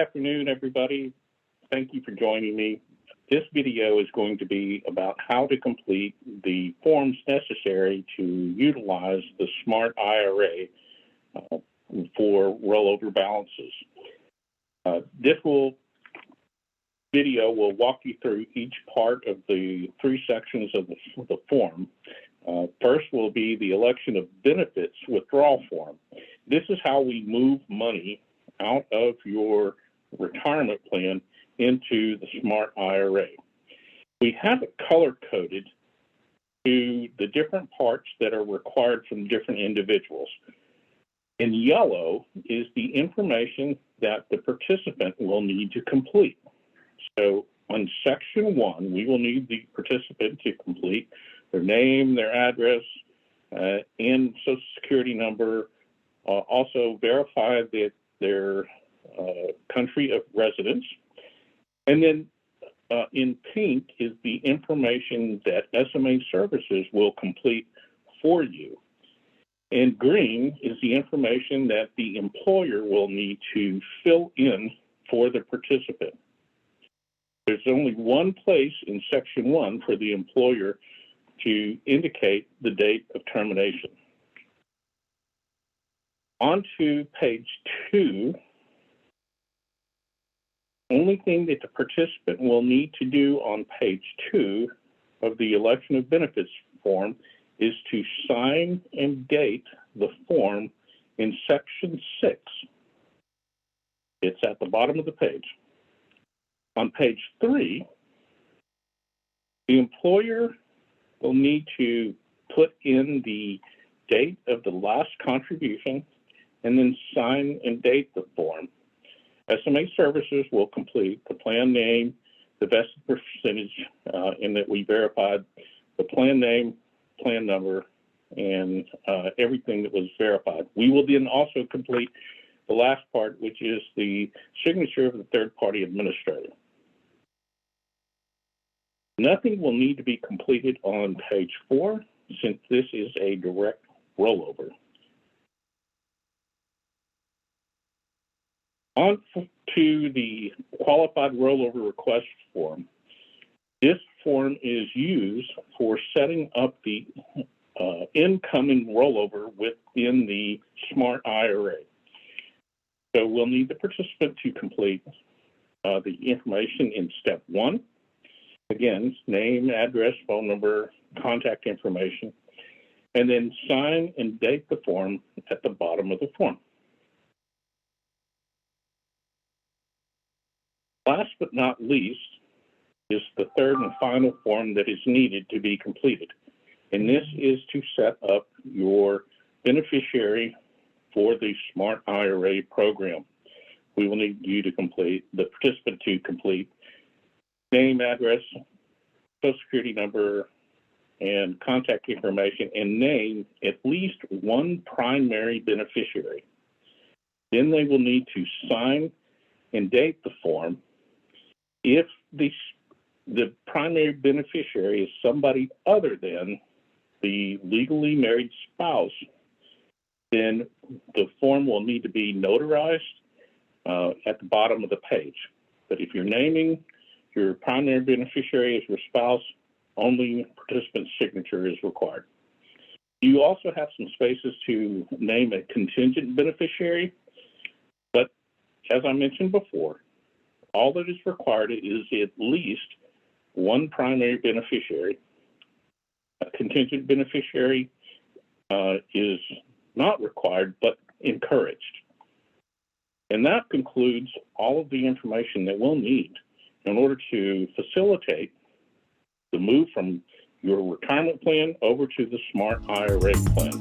afternoon, everybody. Thank you for joining me. This video is going to be about how to complete the forms necessary to utilize the Smart IRA for rollover balances. This video will walk you through each part of the three sections of the form. First will be the election of benefits withdrawal form. This is how we move money out of your retirement plan into the Smart IRA. We have it color-coded to the different parts that are required from different individuals. In yellow is the information that the participant will need to complete. So on section 1, we will need the participant to complete their name, their address, and social security number. Also verify that their country of residence. And then in pink is the information that SMA Services will complete for you. And green is the information that the employer will need to fill in for the participant. There's only one place in section 1 for the employer to indicate the date of termination. On to page 2. Only thing that the participant will need to do on page 2 of the election of benefits form is to sign and date the form in section 6. It's at the bottom of the page. On page 3, the employer will need to put in the date of the last contribution and then sign and date the form. SMA Services will complete the plan name, the vested percentage, in that we verified the plan name, plan number, and everything that was verified. We will then also complete the last part, which is the signature of the third-party administrator. Nothing will need to be completed on page 4, since this is a direct rollover. On to the qualified rollover request form. This form is used for setting up the incoming rollover within the Smart IRA. So we'll need the participant to complete the information in step 1. Again, name, address, phone number, contact information, and then sign and date the form at the bottom of the form. Last but not least is the third and final form that is needed to be completed. And this is to set up your beneficiary for the Smart IRA program. We will need you to complete, the participant to complete name, address, social security number, and contact information, and name at least one primary beneficiary. Then they will need to sign and date the form. If the primary beneficiary is somebody other than the legally married spouse, then the form will need to be notarized at the bottom of the page. But if you're naming your primary beneficiary as your spouse, only participant's signature is required. You also have some spaces to name a contingent beneficiary, but as I mentioned before, all that is required is at least one primary beneficiary. A contingent beneficiary is not required, but encouraged. And that concludes all of the information that we'll need in order to facilitate the move from your retirement plan over to the Smart IRA plan.